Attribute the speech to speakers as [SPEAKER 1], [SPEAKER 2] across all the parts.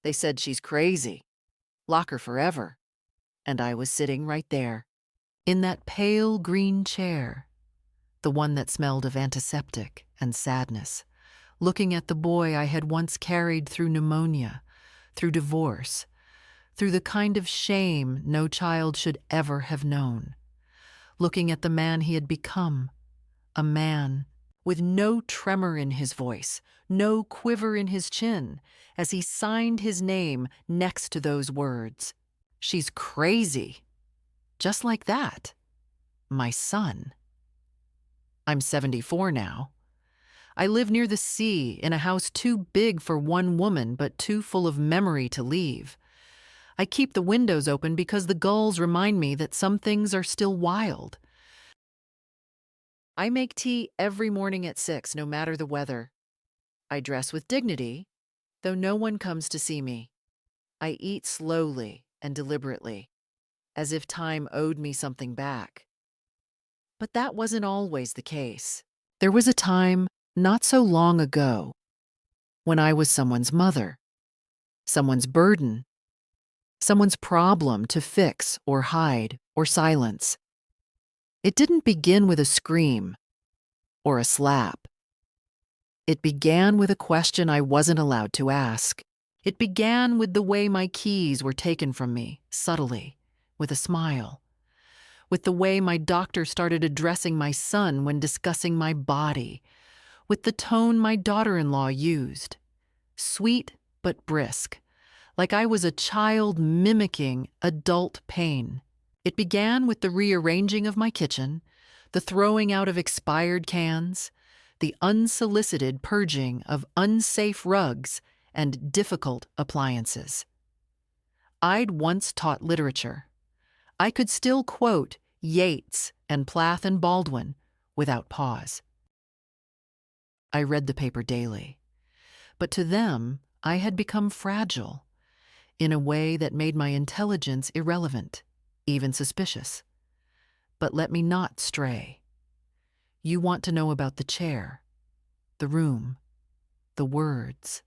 [SPEAKER 1] They said she's crazy. Lock her forever. And I was sitting right there, in that pale green chair, the one that smelled of antiseptic and sadness, looking at the boy I had once carried through pneumonia, through divorce, through the kind of shame no child should ever have known, looking at the man he had become, a man with no tremor in his voice, no quiver in his chin, as he signed his name next to those words. She's crazy. Just like that. My son. I'm 74 now. I live near the sea in a house too big for one woman but too full of memory to leave. I keep the windows open because the gulls remind me that some things are still wild. I make tea every morning at 6, no matter the weather. I dress with dignity, though no one comes to see me. I eat slowly and deliberately, as if time owed me something back. But that wasn't always the case. There was a time, not so long ago, when I was someone's mother, someone's burden, someone's problem to fix or hide or silence. It didn't begin with a scream or a slap. It began with a question I wasn't allowed to ask. It began with the way my keys were taken from me, subtly, with a smile. With the way my doctor started addressing my son when discussing my body. With the tone my daughter-in-law used. Sweet but brisk, like I was a child mimicking adult pain. It began with the rearranging of my kitchen, the throwing out of expired cans, the unsolicited purging of unsafe rugs and difficult appliances. I'd once taught literature. I could still quote Yeats and Plath and Baldwin without pause. I read the paper daily, but to them I had become fragile in a way that made my intelligence irrelevant, even suspicious. But let me not stray. You want to know about the chair, the room, the words,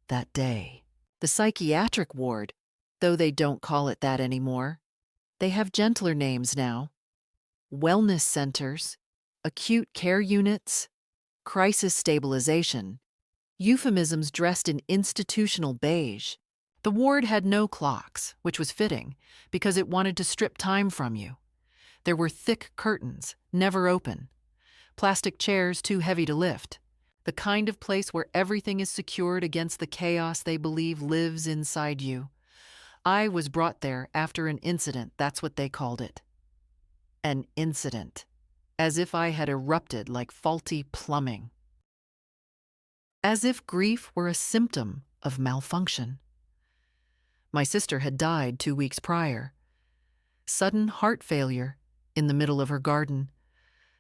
[SPEAKER 1] that day. The psychiatric ward, though they don't call it that anymore. They have gentler names now. Wellness centers, acute care units, crisis stabilization, euphemisms dressed in institutional beige. The ward had no clocks, which was fitting, because it wanted to strip time from you. There were thick curtains, never open, plastic chairs too heavy to lift, the kind of place where everything is secured against the chaos they believe lives inside you. I was brought there after an incident, that's what they called it. An incident, as if I had erupted like faulty plumbing. As if grief were a symptom of malfunction. My sister had died 2 weeks prior. Sudden heart failure in the middle of her garden.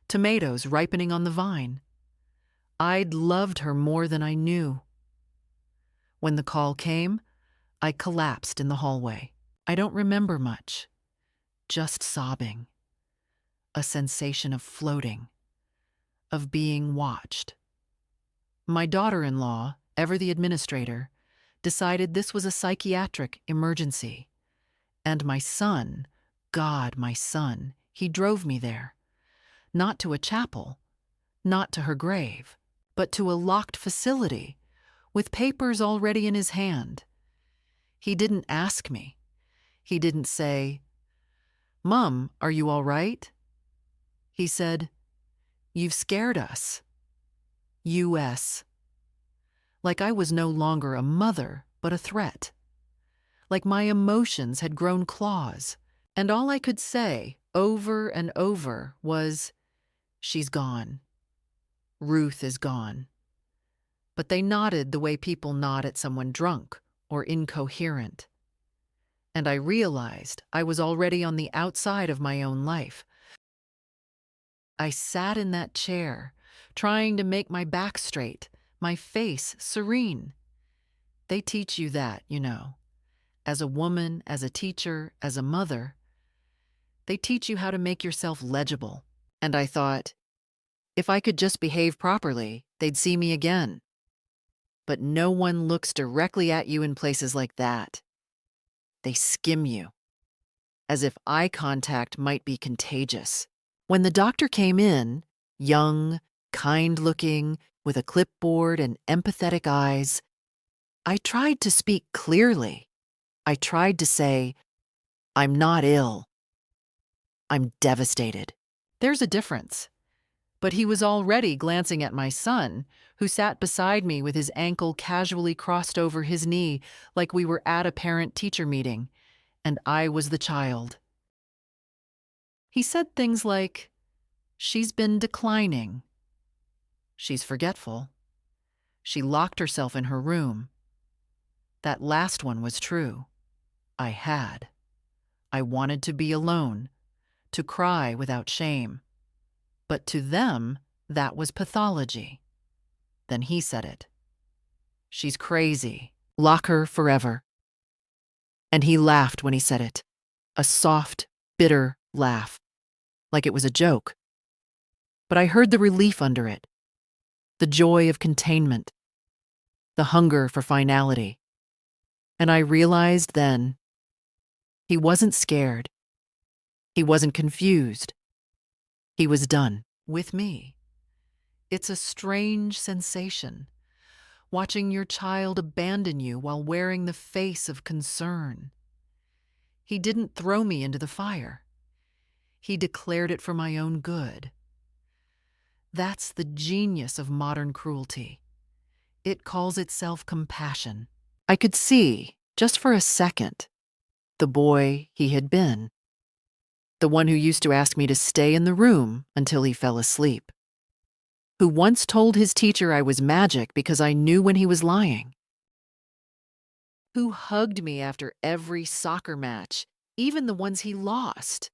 [SPEAKER 1] Tomatoes ripening on the vine. I'd loved her more than I knew. When the call came, I collapsed in the hallway. I don't remember much, just sobbing. A sensation of floating, of being watched. My daughter-in-law, ever the administrator, decided this was a psychiatric emergency. And my son, God, my son, he drove me there. Not to a chapel, not to her grave, but to a locked facility, with papers already in his hand. He didn't ask me. He didn't say, "Mom, are you all right?" He said, "You've scared us." U.S. Like I was no longer a mother, but a threat. Like my emotions had grown claws, and all I could say, over and over, was, "She's gone. Ruth is gone." But they nodded the way people nod at someone drunk or incoherent. And I realized I was already on the outside of my own life. I sat in that chair, trying to make my back straight, my face serene. They teach you that, you know. As a woman, as a teacher, as a mother, they teach you how to make yourself legible. And I thought, if I could just behave properly, they'd see me again. But no one looks directly at you in places like that. They skim you, as if eye contact might be contagious. When the doctor came in, young, kind-looking, with a clipboard and empathetic eyes, I tried to speak clearly. I tried to say, "I'm not ill. I'm devastated." There's a difference. But he was already glancing at my son, who sat beside me with his ankle casually crossed over his knee like we were at a parent-teacher meeting, and I was the child. He said things like, "She's been declining. She's forgetful. She locked herself in her room." That last one was true. I had. I wanted to be alone, to cry without shame. But to them, that was pathology. Then he said it. "She's crazy. Lock her forever." And he laughed when he said it. A soft, bitter laugh, like it was a joke. But I heard the relief under it, the joy of containment, the hunger for finality. And I realized then, he wasn't scared. He wasn't confused. He was done with me. It's a strange sensation, watching your child abandon you while wearing the face of concern. He didn't throw me into the fire. He declared it for my own good. That's the genius of modern cruelty. It calls itself compassion. I could see, just for a second, the boy he had been. The one who used to ask me to stay in the room until he fell asleep. Who once told his teacher I was magic because I knew when he was lying. Who hugged me after every soccer match, even the ones he lost.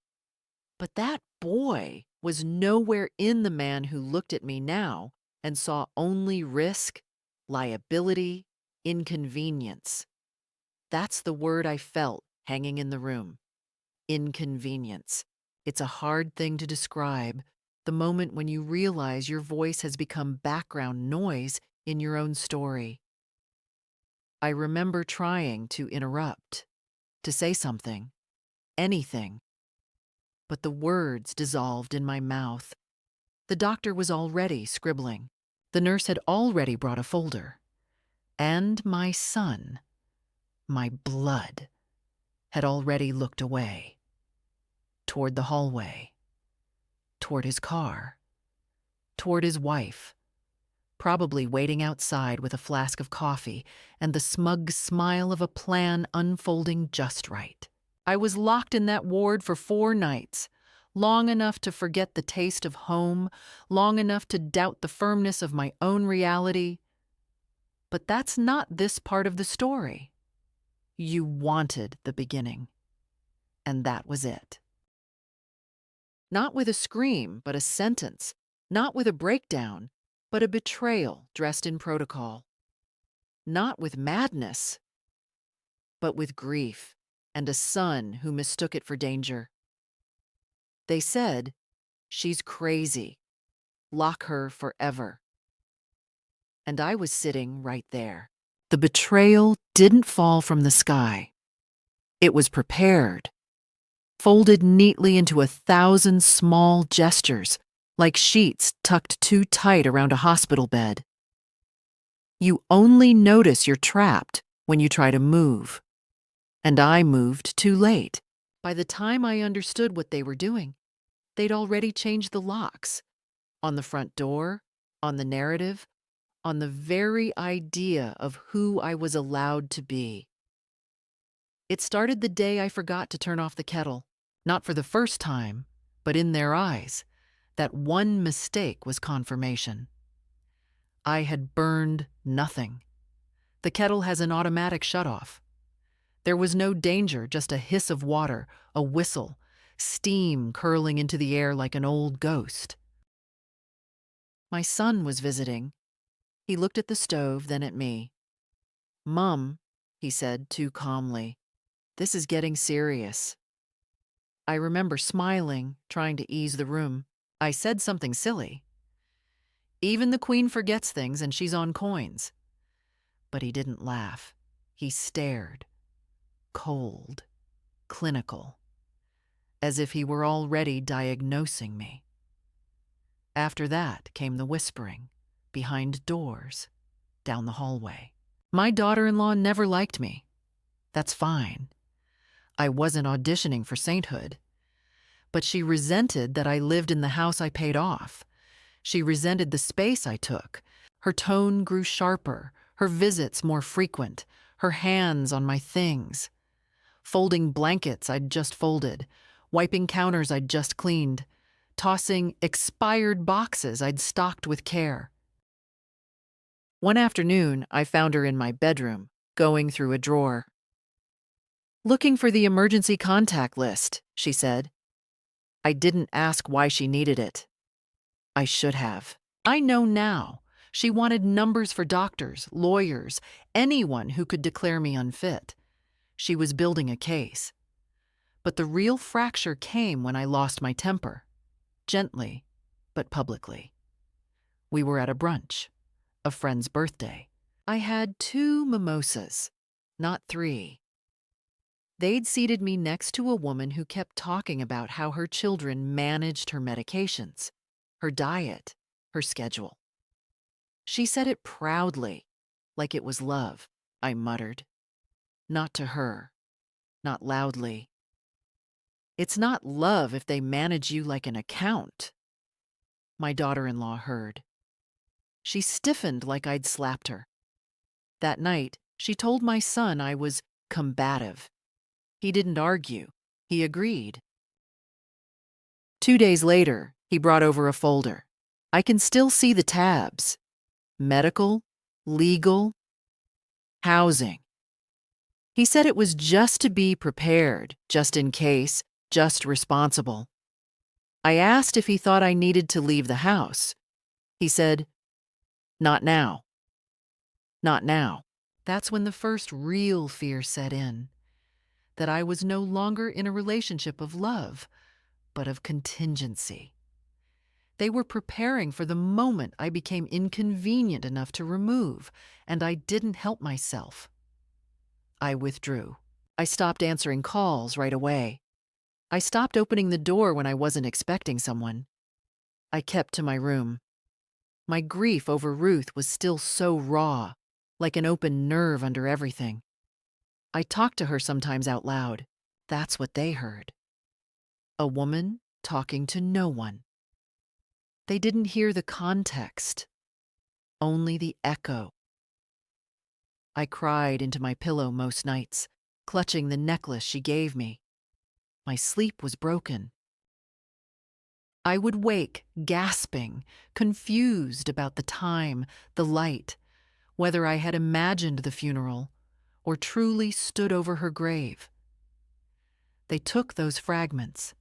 [SPEAKER 1] But that boy was nowhere in the man who looked at me now and saw only risk, liability, inconvenience. That's the word I felt hanging in the room. Inconvenience. It's a hard thing to describe, the moment when you realize your voice has become background noise in your own story. I remember trying to interrupt, to say something, anything. But the words dissolved in my mouth. The doctor was already scribbling. The nurse had already brought a folder. And my son, my blood, had already looked away. Toward the hallway. Toward his car. Toward his wife, probably waiting outside with a flask of coffee and the smug smile of a plan unfolding just right. I was locked in that ward for 4 nights, long enough to forget the taste of home, long enough to doubt the firmness of my own reality. But that's not this part of the story. You wanted the beginning, and that was it. Not with a scream, but a sentence. Not with a breakdown, but a betrayal dressed in protocol. Not with madness, but with grief and a son who mistook it for danger. They said, "She's crazy. Lock her forever." And I was sitting right there. The betrayal didn't fall from the sky. It was prepared, folded neatly into 1,000 small gestures, like sheets tucked too tight around a hospital bed. You only notice you're trapped when you try to move. And I moved too late. By the time I understood what they were doing, they'd already changed the locks. On the front door, on the narrative, on the very idea of who I was allowed to be. It started the day I forgot to turn off the kettle, not for the first time, but in their eyes. That one mistake was confirmation. I had burned nothing. The kettle has an automatic shutoff. There was no danger, just a hiss of water, a whistle, steam curling into the air like an old ghost. My son was visiting. He looked at the stove, then at me. "Mum," he said too calmly, "this is getting serious." I remember smiling, trying to ease the room. I said something silly. "Even the Queen forgets things and she's on coins." But he didn't laugh. He stared, cold, clinical, as if he were already diagnosing me. After that came the whispering, behind doors, down the hallway. My daughter-in-law never liked me. That's fine. I wasn't auditioning for sainthood. But she resented that I lived in the house I paid off. She resented the space I took. Her tone grew sharper, her visits more frequent, her hands on my things. Folding blankets I'd just folded, wiping counters I'd just cleaned, tossing expired boxes I'd stocked with care. One afternoon, I found her in my bedroom, going through a drawer. "Looking for the emergency contact list," she said. I didn't ask why she needed it. I should have. I know now. She wanted numbers for doctors, lawyers, anyone who could declare me unfit. She was building a case. But the real fracture came when I lost my temper. Gently, but publicly. We were at a brunch, a friend's birthday. I had 2 mimosas, not 3. They'd seated me next to a woman who kept talking about how her children managed her medications, her diet, her schedule. She said it proudly, like it was love, I muttered. Not to her, not loudly. It's not love if they manage you like an account. My daughter-in-law heard. She stiffened like I'd slapped her. That night, she told my son I was combative. He didn't argue. He agreed. 2 days later, he brought over a folder. I can still see the tabs. Medical, legal, housing. He said it was just to be prepared, just in case, just responsible. I asked if he thought I needed to leave the house. He said, "Not now. Not now." That's when the first real fear set in. That I was no longer in a relationship of love, but of contingency. They were preparing for the moment I became inconvenient enough to remove, and I didn't help myself. I withdrew. I stopped answering calls right away. I stopped opening the door when I wasn't expecting someone. I kept to my room. My grief over Ruth was still so raw, like an open nerve under everything. I talked to her sometimes out loud. That's what they heard. A woman talking to no one. They didn't hear the context, only the echo. I cried into my pillow most nights, clutching the necklace she gave me. My sleep was broken. I would wake, gasping, confused about the time, the light, whether I had imagined the funeral or truly stood over her grave. They took those fragments,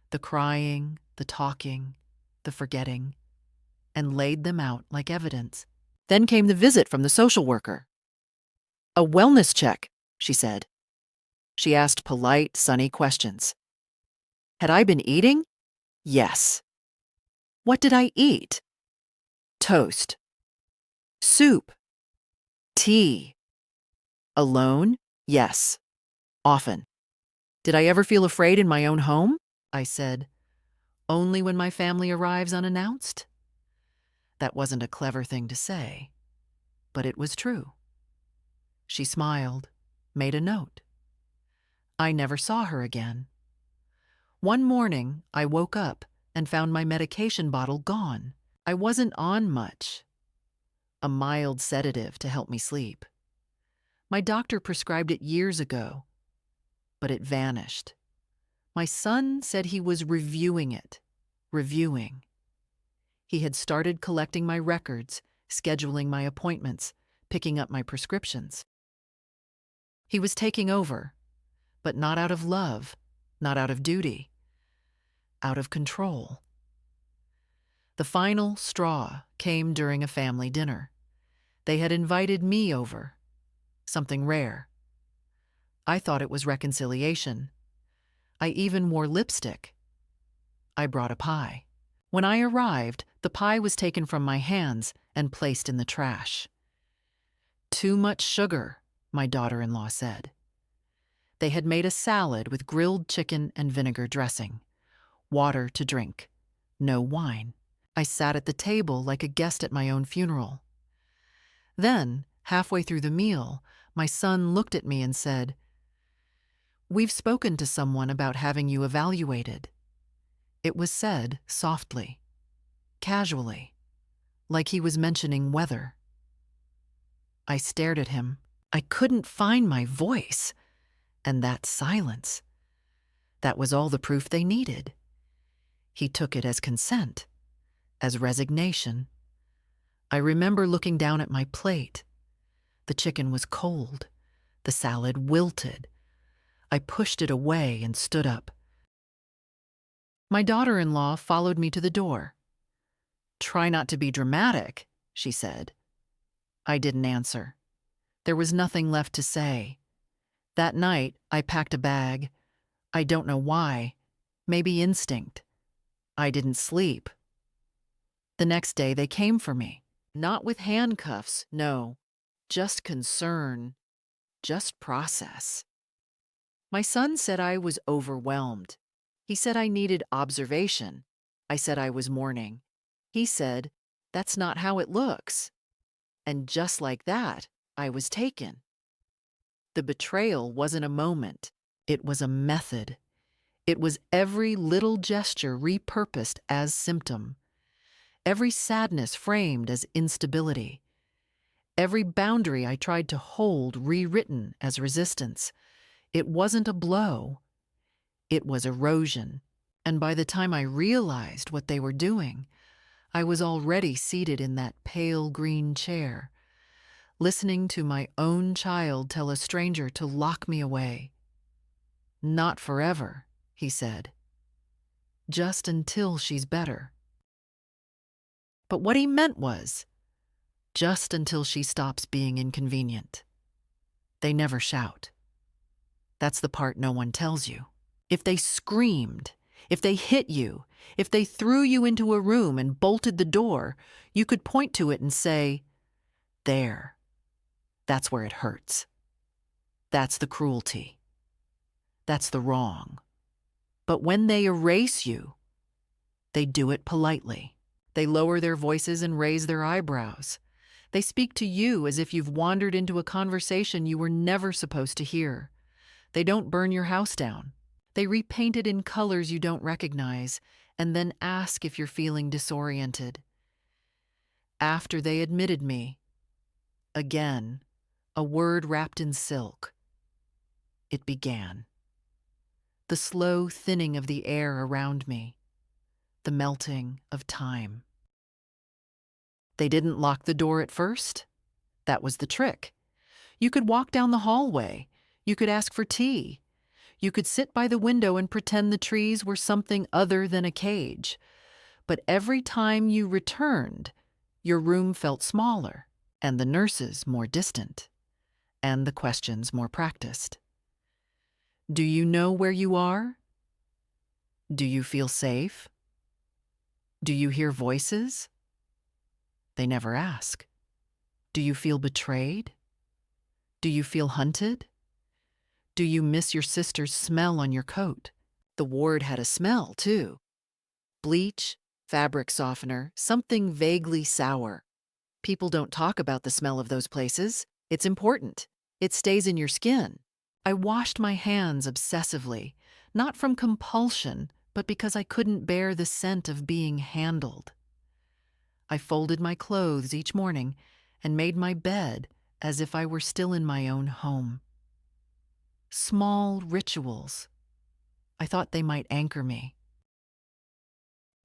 [SPEAKER 1] the crying, the talking, the forgetting, and laid them out like evidence. Then came the visit from the social worker. "A wellness check," she said. She asked polite, sunny questions. Had I been eating? Yes. What did I eat? Toast. Soup. Tea. Alone? Yes. Often. Did I ever feel afraid in my own home? I said. Only when my family arrives unannounced? That wasn't a clever thing to say, but it was true. She smiled, made a note. I never saw her again. One morning, I woke up and found my medication bottle gone. I wasn't on much. A mild sedative to help me sleep. My doctor prescribed it years ago, but it vanished. My son said he was reviewing it. Reviewing. He had started collecting my records, scheduling my appointments, picking up my prescriptions. He was taking over, but not out of love, not out of duty, out of control. The final straw came during a family dinner. They had invited me over, something rare. I thought it was reconciliation. I even wore lipstick. I brought a pie. When I arrived, the pie was taken from my hands and placed in the trash. Too much sugar, my daughter-in-law said. They had made a salad with grilled chicken and vinegar dressing. Water to drink. No wine. I sat at the table like a guest at my own funeral. Then, halfway through the meal, my son looked at me and said, "We've spoken to someone about having you evaluated." It was said softly, casually, like he was mentioning weather. I stared at him. I couldn't find my voice. And that silence. That was all the proof they needed. He took it as consent, as resignation. I remember looking down at my plate. The chicken was cold. The salad wilted. I pushed it away and stood up. My daughter-in-law followed me to the door. "Try not to be dramatic," she said. I didn't answer. There was nothing left to say. That night, I packed a bag. I don't know why. Maybe instinct. I didn't sleep. The next day, they came for me. Not with handcuffs, no. Just concern. Just process. My son said I was overwhelmed. He said I needed observation. I said I was mourning. He said, "That's not how it looks." And just like that, I was taken. The betrayal wasn't a moment. It was a method. It was every little gesture repurposed as symptom. Every sadness framed as instability. Every boundary I tried to hold rewritten as resistance. It wasn't a blow. It was erosion. And by the time I realized what they were doing, I was already seated in that pale green chair, listening to my own child tell a stranger to lock me away. "Not forever," he said. "Just until she's better." But what he meant was, just until she stops being inconvenient. They never shout. That's the part no one tells you. If they screamed, if they hit you, if they threw you into a room and bolted the door, you could point to it and say, "There. That's where it hurts. That's the cruelty. That's the wrong." But when they erase you, they do it politely. They lower their voices and raise their eyebrows. They speak to you as if you've wandered into a conversation you were never supposed to hear. They don't burn your house down. They repaint it in colors you don't recognize and then ask if you're feeling disoriented. After they admitted me, again, a word wrapped in silk, it began. The slow thinning of the air around me, the melting of time. They didn't lock the door at first. That was the trick. You could walk down the hallway. You could ask for tea. You could sit by the window and pretend the trees were something other than a cage. But every time you returned, your room felt smaller, and the nurses more distant, and the questions more practiced. Do you know where you are? Do you feel safe? Do you hear voices? They never ask. Do you feel betrayed? Do you feel hunted? Do you miss your sister's smell on your coat? The ward had a smell, too. Bleach, fabric softener, something vaguely sour. People don't talk about the smell of those places. It's important. It stays in your skin. I washed my hands obsessively, not from compulsion, but because I couldn't bear the scent of being handled. I folded my clothes each morning and made my bed as if I were still in my own home. Small rituals. I thought they might anchor me.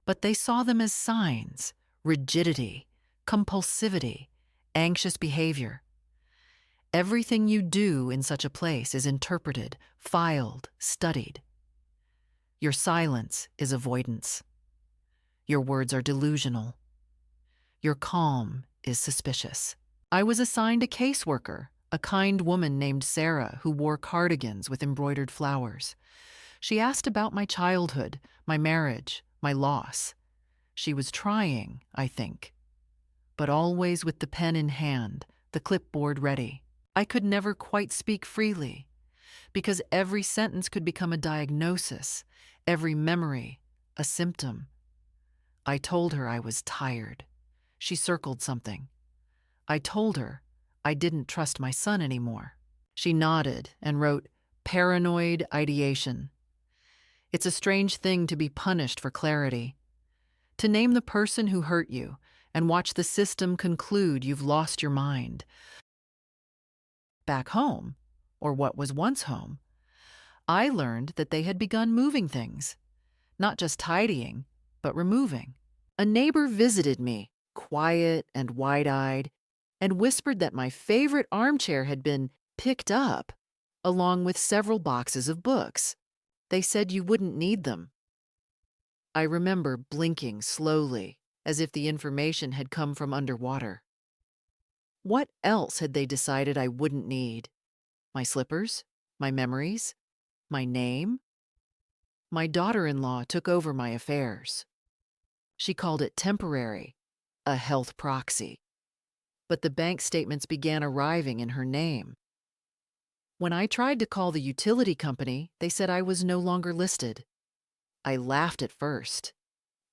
[SPEAKER 1] But they saw them as signs: rigidity, compulsivity, anxious behavior. Everything you do in such a place is interpreted, filed, studied. Your silence is avoidance. Your words are delusional. Your calm is suspicious. I was assigned a caseworker, a kind woman named Sarah who wore cardigans with embroidered flowers. She asked about my childhood, my marriage, my loss. She was trying, I think, but always with the pen in hand, the clipboard ready. I could never quite speak freely, because every sentence could become a diagnosis, every memory a symptom. I told her I was tired. She circled something. I told her I didn't trust my son anymore. She nodded and wrote, "Paranoid ideation." It's a strange thing to be punished for clarity. To name the person who hurt you and watch the system conclude you've lost your mind. Back home, or what was once home, I learned that they had begun moving things. Not just tidying, but removing. A neighbor visited me, quiet and wide-eyed, and whispered that my favorite armchair had been picked up, along with several boxes of books. They said you wouldn't need them. I remember blinking slowly, as if the information had come from underwater. What else had they decided I wouldn't need? My slippers? My memories? My name? My daughter-in-law took over my affairs. She called it temporary, a health proxy. But the bank statements began arriving in her name. When I tried to call the utility company, they said I was no longer listed. I laughed at first,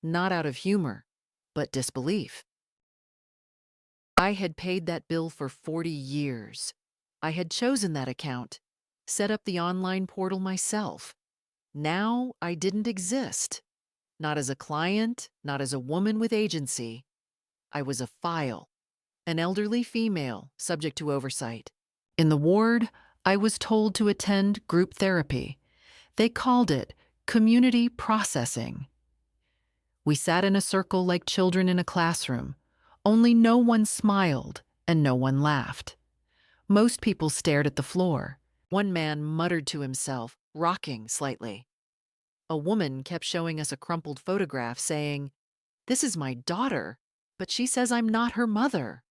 [SPEAKER 1] not out of humor, but disbelief. I had paid that bill for 40 years. I had chosen that account, set up the online portal myself. Now I didn't exist. Not as a client, not as a woman with agency. I was a file, an elderly female subject to oversight. In the ward, I was told to attend group therapy. They called it community processing. We sat in a circle like children in a classroom, only no one smiled and no one laughed. Most people stared at the floor. One man muttered to himself, rocking slightly. A woman kept showing us a crumpled photograph, saying, "This is my daughter, but she says I'm not her mother."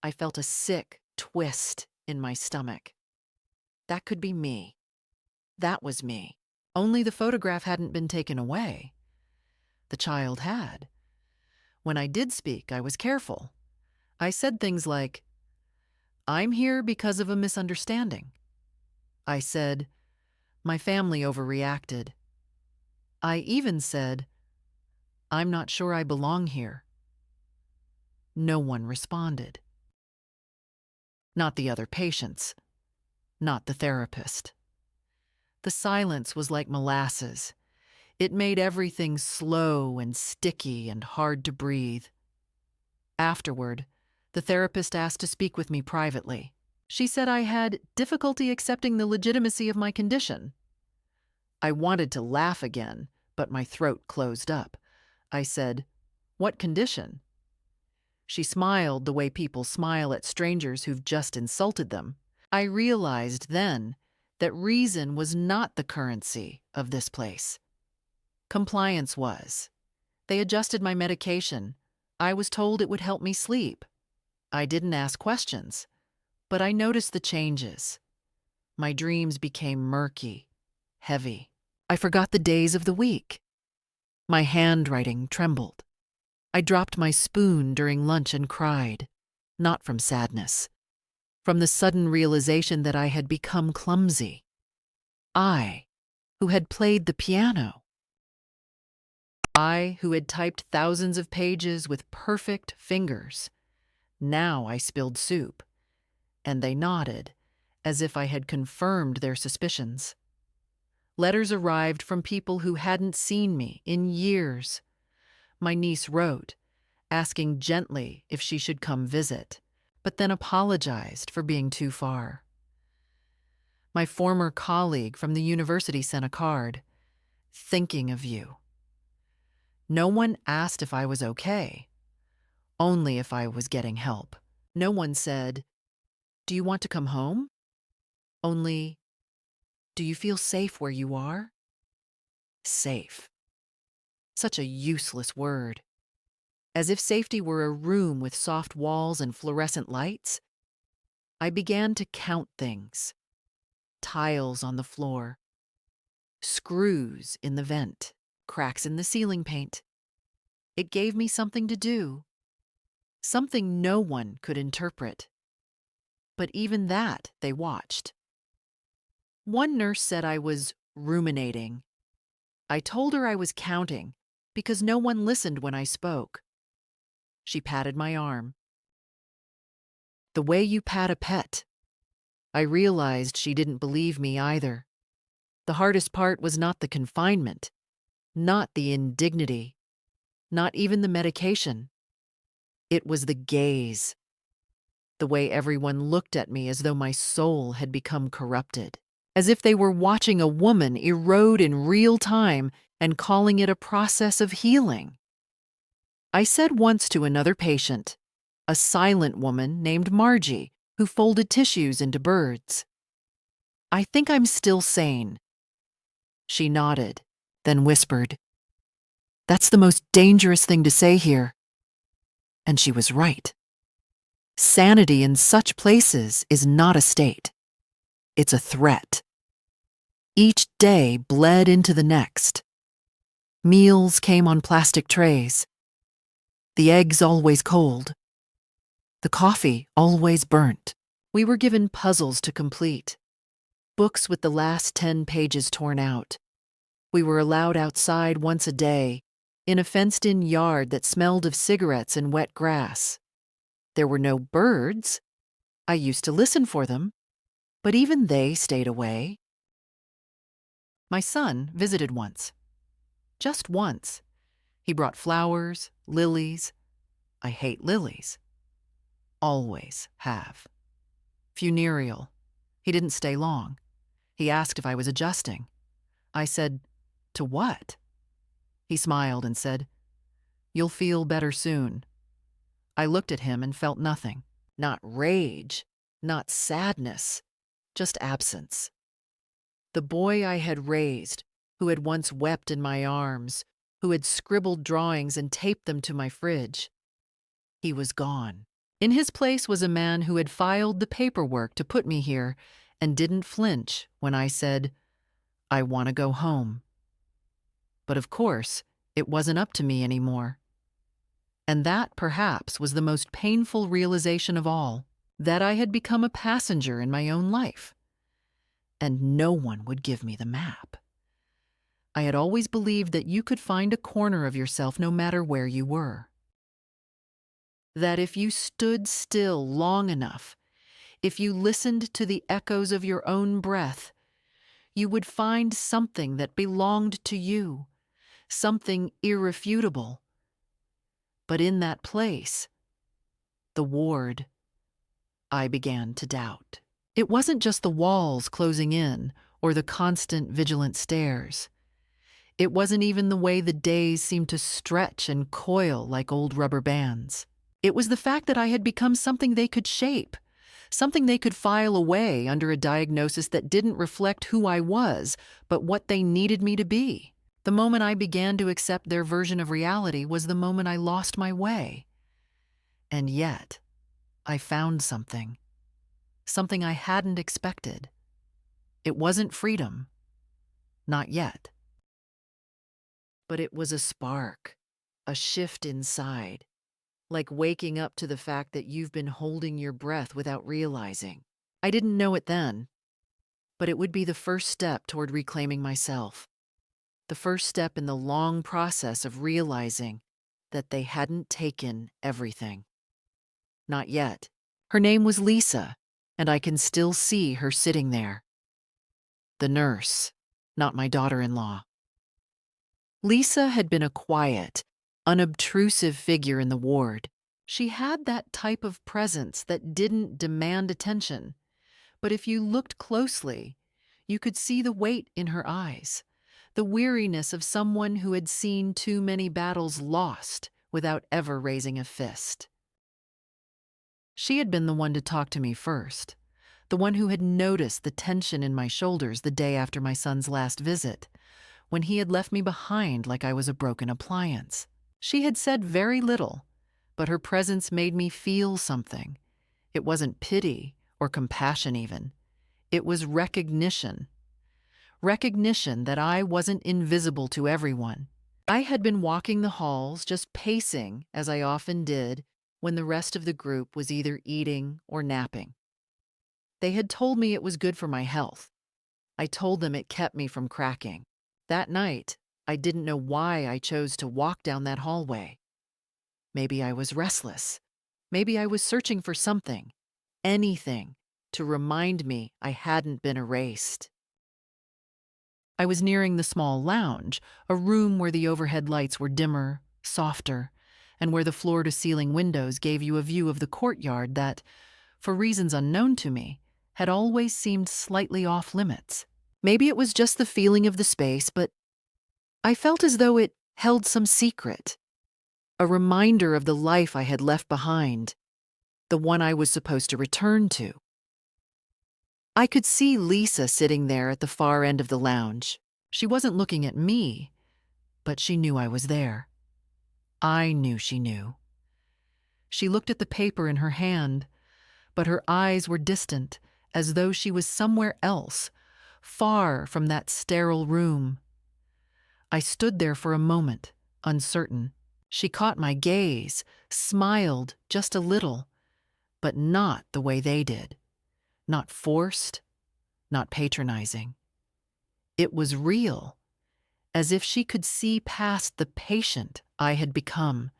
[SPEAKER 1] I felt a sick twist in my stomach. That could be me. That was me. Only the photograph hadn't been taken away. The child had. When I did speak, I was careful. I said things like, "I'm here because of a misunderstanding." I said, "My family overreacted." I even said, "I'm not sure I belong here." No one responded. Not the other patients. Not the therapist. The silence was like molasses. It made everything slow and sticky and hard to breathe. Afterward, the therapist asked to speak with me privately. She said I had difficulty accepting the legitimacy of my condition. I wanted to laugh again, but my throat closed up. I said, "What condition?" She smiled the way people smile at strangers who've just insulted them. I realized then that reason was not the currency of this place. Compliance was. They adjusted my medication. I was told it would help me sleep. I didn't ask questions, but I noticed the changes. My dreams became murky, heavy. I forgot the days of the week. My handwriting trembled. I dropped my spoon during lunch and cried, not from sadness, from the sudden realization that I had become clumsy. I, who had played the piano. I, who had typed thousands of pages with perfect fingers. Now I spilled soup, and they nodded, as if I had confirmed their suspicions. Letters arrived from people who hadn't seen me in years. My niece wrote, asking gently if she should come visit, but then apologized for being too far. My former colleague from the university sent a card, "Thinking of you." No one asked if I was okay, only if I was getting help. No one said, "Do you want to come home?" Only, "Do you feel safe where you are?" Safe. Such a useless word. As if safety were a room with soft walls and fluorescent lights. I began to count things. Tiles on the floor. Screws in the vent. Cracks in the ceiling paint. It gave me something to do. something no one could interpret. But even that they watched. One nurse said I was ruminating. I told her I was counting because no one listened when I spoke. She patted my arm. The way you pat a pet. I realized she didn't believe me either. The hardest part was not the confinement, not the indignity, not even the medication. It was the gaze, the way everyone looked at me as though my soul had become corrupted, as if they were watching a woman erode in real time and calling it a process of healing. I said once to another patient, a silent woman named Margie, who folded tissues into birds, "I think I'm still sane." She nodded, then whispered, "That's the most dangerous thing to say here." And she was right. Sanity in such places is not a state. It's a threat. Each day bled into the next. Meals came on plastic trays. The eggs always cold. The coffee always burnt. We were given puzzles to complete. Books with the last 10 pages torn out. We were allowed outside once a day, in a fenced-in yard that smelled of cigarettes and wet grass. There were no birds. I used to listen for them, but even they stayed away. My son visited once. Just once. He brought flowers, lilies. I hate lilies. Always have. Funereal. He didn't stay long. He asked if I was adjusting. I said, "To what?" He smiled and said, "You'll feel better soon." I looked at him and felt nothing. Not rage, not sadness, just absence. The boy I had raised, who had once wept in my arms, who had scribbled drawings and taped them to my fridge. He was gone. In his place was a man who had filed the paperwork to put me here and didn't flinch when I said, "I want to go home." But of course, it wasn't up to me anymore. And that, perhaps, was the most painful realization of all, that I had become a passenger in my own life. And no one would give me the map. I had always believed that you could find a corner of yourself no matter where you were. That if you stood still long enough, if you listened to the echoes of your own breath, you would find something that belonged to you, something irrefutable. But in that place, the ward, I began to doubt. It wasn't just the walls closing in or the constant vigilant stares. It wasn't even the way the days seemed to stretch and coil like old rubber bands. It was the fact that I had become something they could shape, something they could file away under a diagnosis that didn't reflect who I was, but what they needed me to be. The moment I began to accept their version of reality was the moment I lost my way. And yet, I found something I hadn't expected. It wasn't freedom. Not yet. But it was a spark, a shift inside, like waking up to the fact that you've been holding your breath without realizing. I didn't know it then, but it would be the first step toward reclaiming myself. The first step in the long process of realizing that they hadn't taken everything. Not yet. Her name was Lisa, and I can still see her sitting there. The nurse, not my daughter-in-law. Lisa had been a quiet, unobtrusive figure in the ward. She had that type of presence that didn't demand attention, but if you looked closely, you could see the weight in her eyes, the weariness of someone who had seen too many battles lost without ever raising a fist. She had been the one to talk to me first, the one who had noticed the tension in my shoulders the day after my son's last visit, when he had left me behind like I was a broken appliance. She had said very little, but her presence made me feel something. It wasn't pity or compassion even. It was recognition. Recognition that I wasn't invisible to everyone. I had been walking the halls, just pacing, as I often did, when the rest of the group was either eating or napping. They had told me it was good for my health. I told them it kept me from cracking. That night, I didn't know why I chose to walk down that hallway. Maybe I was restless. Maybe I was searching for something, anything, to remind me I hadn't been erased. I was nearing the small lounge, a room where the overhead lights were dimmer, softer, and where the floor-to-ceiling windows gave you a view of the courtyard that, for reasons unknown to me, had always seemed slightly off-limits. Maybe it was just the feeling of the space, but I felt as though it held some secret, a reminder of the life I had left behind, the one I was supposed to return to. I could see Lisa sitting there at the far end of the lounge. She wasn't looking at me, but she knew I was there. I knew she knew. She looked at the paper in her hand, but her eyes were distant, as though she was somewhere else, far from that sterile room. I stood there for a moment, uncertain. She caught my gaze, smiled just a little, but not the way they did. Not forced, not patronizing. It was real, as if she could see past the patient I had become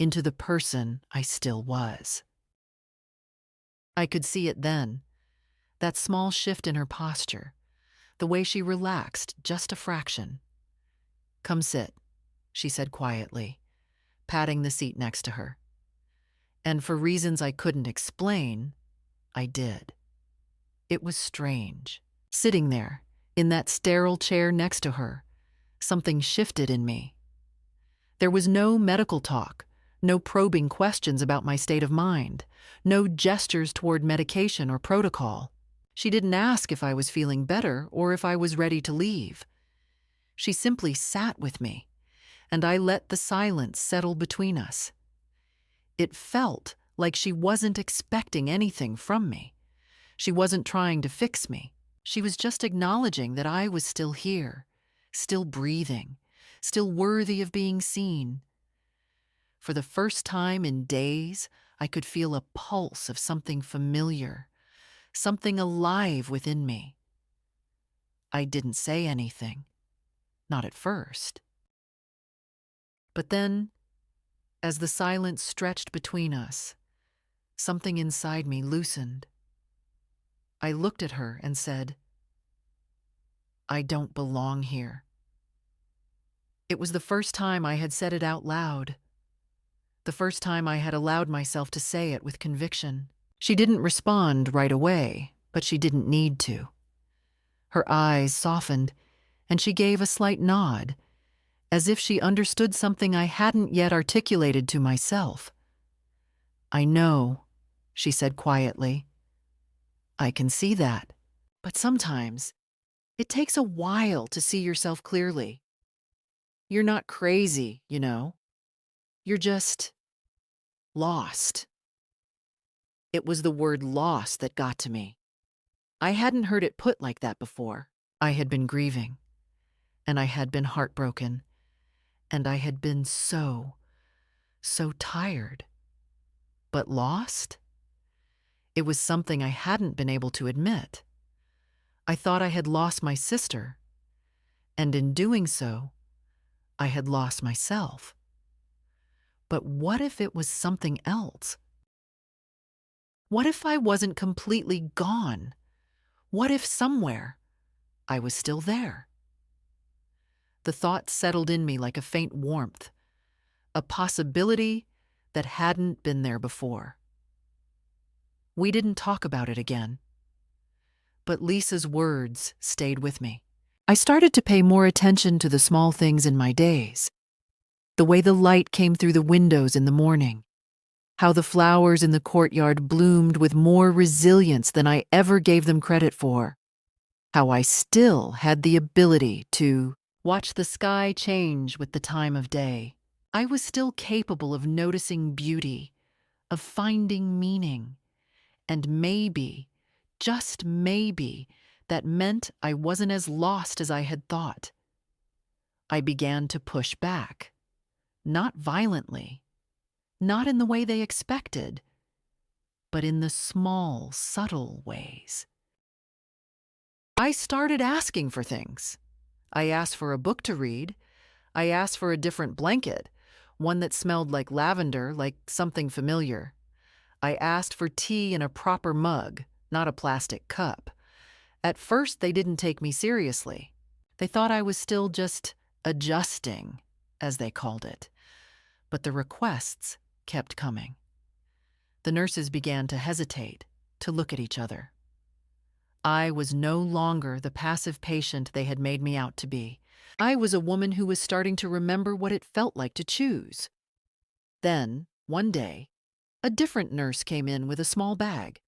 [SPEAKER 1] into the person I still was. I could see it then, that small shift in her posture, the way she relaxed just a fraction. "Come sit," she said quietly, patting the seat next to her. And for reasons I couldn't explain, I did. It was strange. Sitting there, in that sterile chair next to her, something shifted in me. There was no medical talk, no probing questions about my state of mind, no gestures toward medication or protocol. She didn't ask if I was feeling better or if I was ready to leave. She simply sat with me, and I let the silence settle between us. It felt like she wasn't expecting anything from me. She wasn't trying to fix me. She was just acknowledging that I was still here, still breathing, still worthy of being seen. For the first time in days, I could feel a pulse of something familiar, something alive within me. I didn't say anything, not at first. But then, as the silence stretched between us, something inside me loosened. I looked at her and said, "I don't belong here." It was the first time I had said it out loud, the first time I had allowed myself to say it with conviction. She didn't respond right away, but she didn't need to. Her eyes softened, and she gave a slight nod, as if she understood something I hadn't yet articulated to myself. "I know," she said quietly. "I can see that. But sometimes, it takes a while to see yourself clearly. You're not crazy, you know. You're just lost." It was the word lost that got to me. I hadn't heard it put like that before. I had been grieving, and I had been heartbroken, and I had been so tired. But lost? It was something I hadn't been able to admit. I thought I had lost my sister, and in doing so, I had lost myself. But what if it was something else? What if I wasn't completely gone? What if somewhere I was still there? The thought settled in me like a faint warmth, a possibility that hadn't been there before. We didn't talk about it again, but Lisa's words stayed with me. I started to pay more attention to the small things in my days. The way the light came through the windows in the morning, how the flowers in the courtyard bloomed with more resilience than I ever gave them credit for, how I still had the ability to watch the sky change with the time of day. I was still capable of noticing beauty, of finding meaning, and maybe, just maybe, that meant I wasn't as lost as I had thought. I began to push back, not violently, not in the way they expected, but in the small, subtle ways. I started asking for things. I asked for a book to read. I asked for a different blanket, one that smelled like lavender, like something familiar. I asked for tea in a proper mug, not a plastic cup. At first, they didn't take me seriously. They thought I was still just adjusting, as they called it. But the requests kept coming. The nurses began to hesitate, to look at each other. I was no longer the passive patient they had made me out to be. I was a woman who was starting to remember what it felt like to choose. Then, one day, a different nurse came in with a small bag,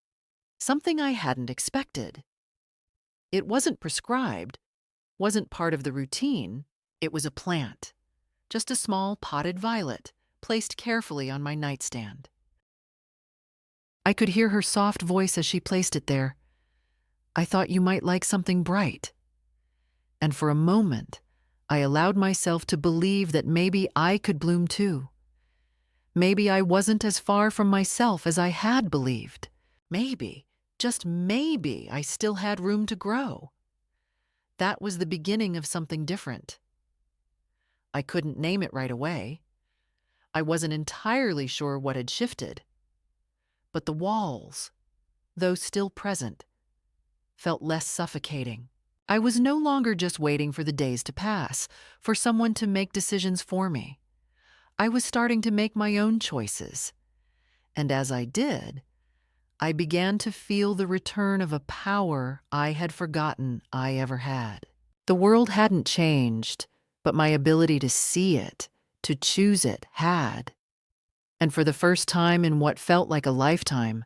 [SPEAKER 1] something I hadn't expected. It wasn't prescribed, wasn't part of the routine. It was a plant, just a small potted violet, placed carefully on my nightstand. I could hear her soft voice as she placed it there. "I thought you might like something bright." And for a moment, I allowed myself to believe that maybe I could bloom too. Maybe I wasn't as far from myself as I had believed. Maybe, just maybe, I still had room to grow. That was the beginning of something different. I couldn't name it right away. I wasn't entirely sure what had shifted. But the walls, though still present, felt less suffocating. I was no longer just waiting for the days to pass, for someone to make decisions for me. I was starting to make my own choices. And as I did, I began to feel the return of a power I had forgotten I ever had. The world hadn't changed, but my ability to see it, to choose it, had. And for the first time in what felt like a lifetime,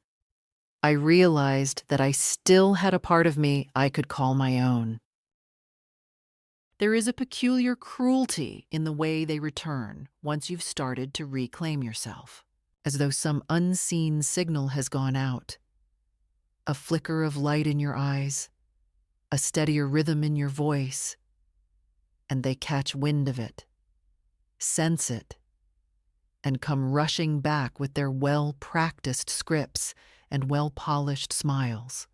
[SPEAKER 1] I realized that I still had a part of me I could call my own. There is a peculiar cruelty in the way they return once you've started to reclaim yourself, as though some unseen signal has gone out. A flicker of light in your eyes, a steadier rhythm in your voice, and they catch wind of it, sense it, and come rushing back with their well-practiced scripts and well-polished smiles,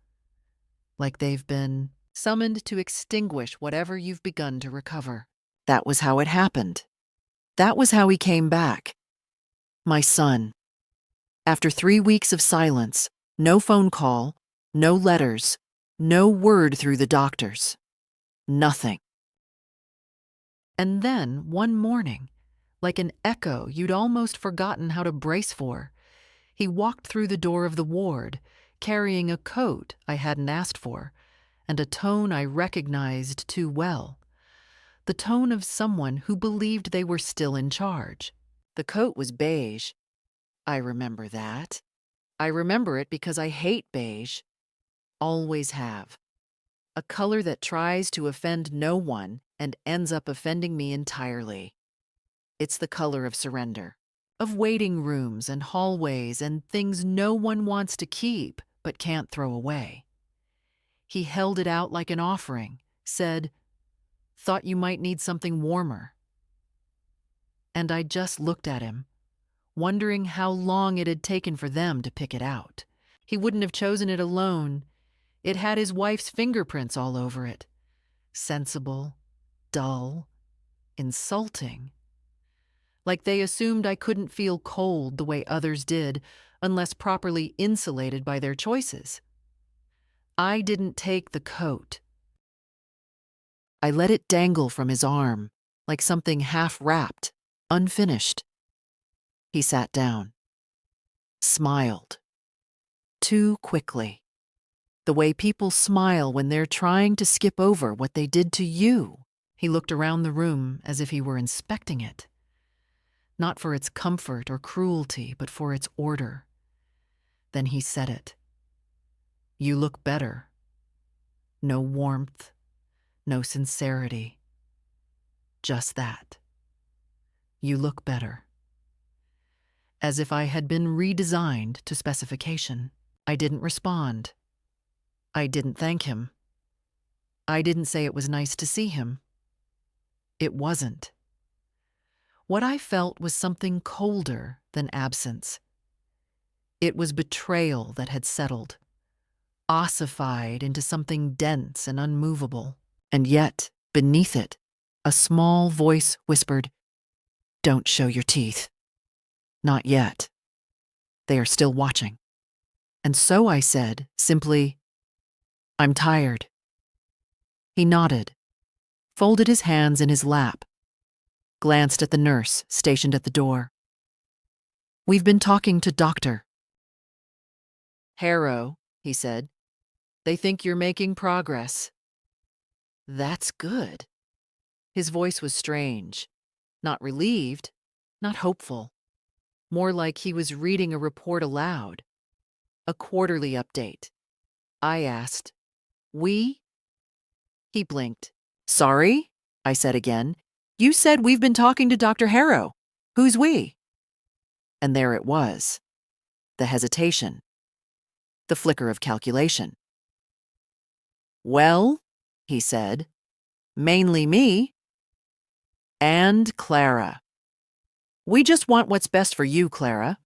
[SPEAKER 1] like they've been summoned to extinguish whatever you've begun to recover. That was how it happened. That was how he came back. My son. After 3 weeks of silence, no phone call, no letters, no word through the doctors. Nothing. And then, one morning, like an echo you'd almost forgotten how to brace for, he walked through the door of the ward, carrying a coat I hadn't asked for, and a tone I recognized too well. The tone of someone who believed they were still in charge. The coat was beige. I remember that. I remember it because I hate beige. Always have. A color that tries to offend no one and ends up offending me entirely. It's the color of surrender, of waiting rooms and hallways and things no one wants to keep but can't throw away. He held it out like an offering, said, "Thought you might need something warmer." And I just looked at him, wondering how long it had taken for them to pick it out. He wouldn't have chosen it alone. It had his wife's fingerprints all over it. Sensible, dull, insulting. Like they assumed I couldn't feel cold the way others did unless properly insulated by their choices. I didn't take the coat. I let it dangle from his arm, like something half-wrapped, unfinished. He sat down, smiled. Too quickly. The way people smile when they're trying to skip over what they did to you. He looked around the room as if he were inspecting it. Not for its comfort or cruelty, but for its order. Then he said it. "You look better." No warmth, no sincerity. Just that. "You look better." As if I had been redesigned to specification. I didn't respond. I didn't thank him. I didn't say it was nice to see him. It wasn't. What I felt was something colder than absence. It was betrayal that had settled, ossified into something dense and unmovable. And yet, beneath it, a small voice whispered, "Don't show your teeth. Not yet. They are still watching." And so I said, simply, "I'm tired." He nodded, folded his hands in his lap, glanced at the nurse stationed at the door. "We've been talking to Dr. Harrow," he said. "They think you're making progress." "That's good." His voice was strange, not relieved, not hopeful, more like he was reading a report aloud, a quarterly update. I asked, "We?" He blinked. "Sorry?" I said again. "You said we've been talking to Dr. Harrow. Who's we?" And there it was, the hesitation, the flicker of calculation. "Well," he said, "mainly me. And Clara. We just want what's best for you, Clara."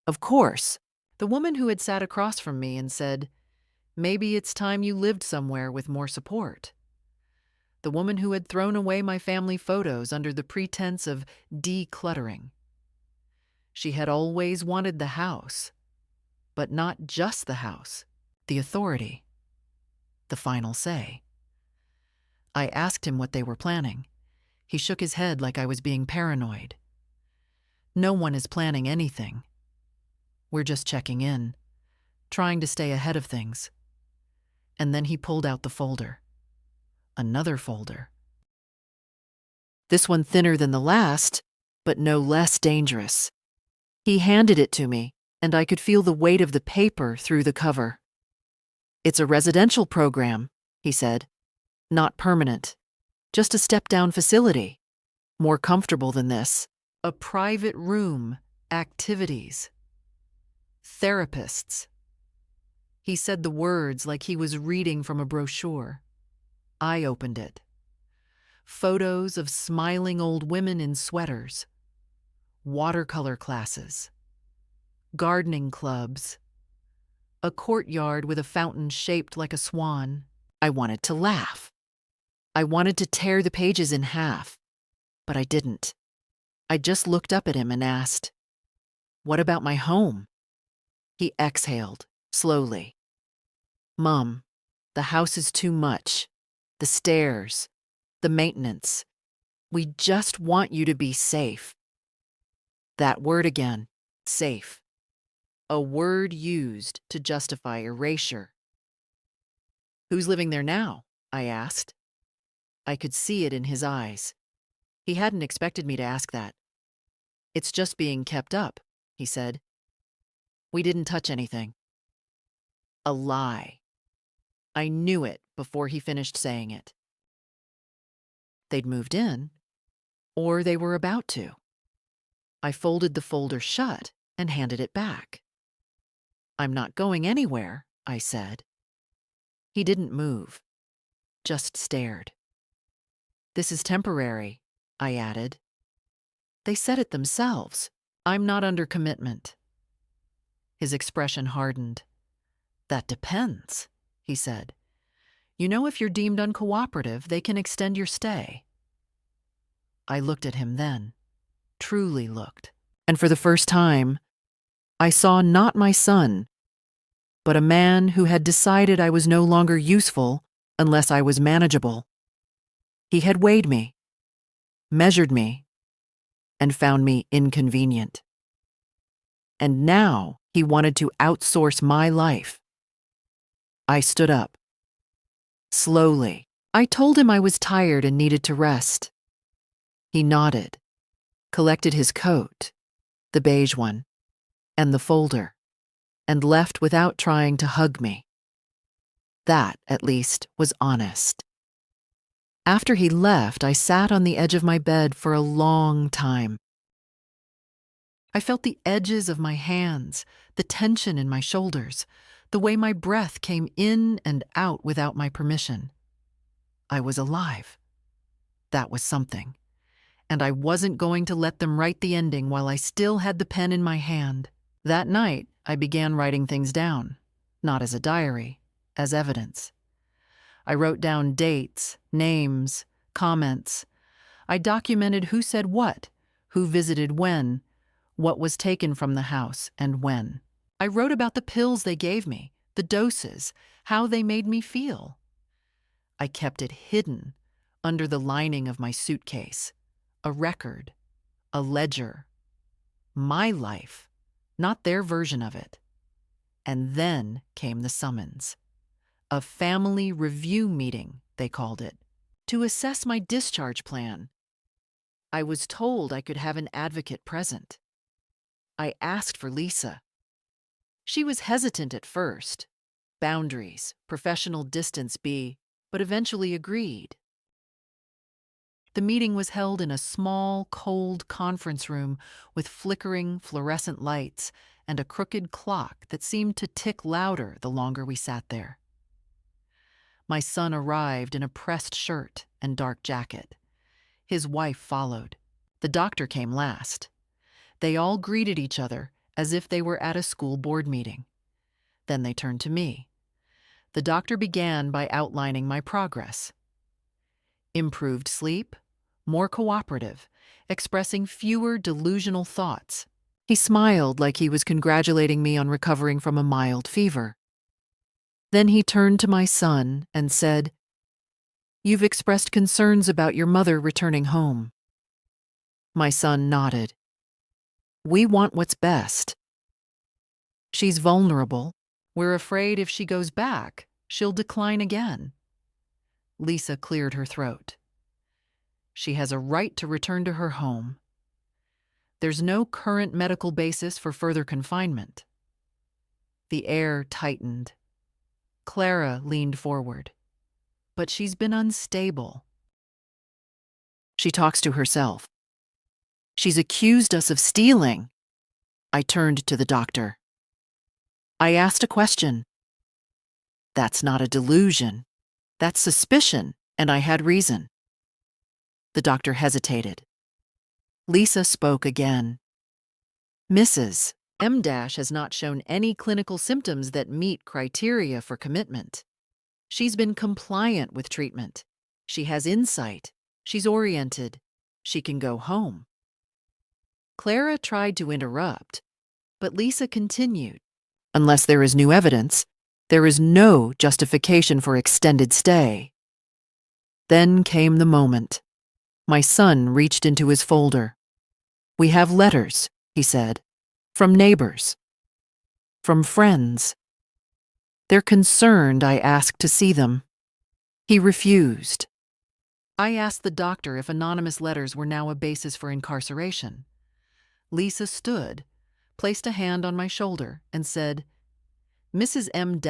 [SPEAKER 1] Of course, the woman who had sat across from me and said, "Maybe it's time you lived somewhere with more support." The woman who had thrown away my family photos under the pretense of decluttering. She had always wanted the house, but not just the house, the authority, the final say. I asked him what they were planning. He shook his head like I was being paranoid. "No one is planning anything. We're just checking in, trying to stay ahead of things." And then he pulled out the folder. Another folder. This one thinner than the last, but no less dangerous. He handed it to me, and I could feel the weight of the paper through the cover. "It's a residential program," he said. "Not permanent. Just a step-down facility. More comfortable than this. A private room, activities, therapists." He said the words like he was reading from a brochure. I opened it. Photos of smiling old women in sweaters, watercolor classes, gardening clubs, a courtyard with a fountain shaped like a swan. I wanted to laugh. I wanted to tear the pages in half, but I didn't. I just looked up at him and asked, "What about my home?" He exhaled, slowly. "Mom, the house is too much. The stairs, the maintenance. We just want you to be safe." That word again, safe. A word used to justify erasure. "Who's living there now?" I asked. I could see it in his eyes. He hadn't expected me to ask that. "It's just being kept up," he said. "We didn't touch anything." A lie. I knew it before he finished saying it. They'd moved in, or they were about to. I folded the folder shut and handed it back. "I'm not going anywhere," I said. He didn't move, just stared. "This is temporary," I added. "They said it themselves. I'm not under commitment." His expression hardened. "That depends," he said. "You know, if you're deemed uncooperative, they can extend your stay." I looked at him then, truly looked, and for the first time, I saw not my son, but a man who had decided I was no longer useful unless I was manageable. He had weighed me, measured me, and found me inconvenient. And now he wanted to outsource my life. I stood up. Slowly, I told him I was tired and needed to rest. He nodded, collected his coat, the beige one, and the folder, and left without trying to hug me. That, at least, was honest. After he left, I sat on the edge of my bed for a long time. I felt the edges of my hands, the tension in my shoulders, the way my breath came in and out without my permission. I was alive. That was something. and I wasn't going to let them write the ending while I still had the pen in my hand. That night, I began writing things down, not as a diary, as evidence. I wrote down dates, names, comments. I documented who said what, who visited when, what was taken from the house, and when. I wrote about the pills they gave me, the doses, how they made me feel. I kept it hidden under the lining of my suitcase, a record, a ledger, my life, not their version of it. And then came the summons. A family review meeting, they called it, to assess my discharge plan. I was told I could have an advocate present. I asked for Lisa. She was hesitant at first. Boundaries, professional distance but eventually agreed. The meeting was held in a small, cold conference room with flickering fluorescent lights and a crooked clock that seemed to tick louder the longer we sat there. My son arrived in a pressed shirt and dark jacket. His wife followed. The doctor came last. They all greeted each other as if they were at a school board meeting. Then they turned to me. The doctor began by outlining my progress. Improved sleep, more cooperative, expressing fewer delusional thoughts. He smiled like he was congratulating me on recovering from a mild fever. Then he turned to my son and said, "You've expressed concerns about your mother returning home." My son nodded. "We want what's best. She's vulnerable. We're afraid if she goes back, she'll decline again." Lisa cleared her throat. "She has a right to return to her home. There's no current medical basis for further confinement." The air tightened. Clara leaned forward. "But she's been unstable. She talks to herself. She's accused us of stealing." I turned to the doctor. I asked a question. "That's not a delusion. That's suspicion, and I had reason." The doctor hesitated. Lisa spoke again. "Mrs. M- has not shown any clinical symptoms that meet criteria for commitment. She's been compliant with treatment. She has insight. She's oriented. She can go home." Clara tried to interrupt, but Lisa continued. "Unless there is new evidence, there is no justification for extended stay." Then came the moment. My son reached into his folder. "We have letters," he said, "from neighbors, from friends. They're concerned I asked to see them." He refused. I asked the doctor if anonymous letters were now a basis for incarceration. Lisa stood, placed a hand on my shoulder, and said, "Mrs. M-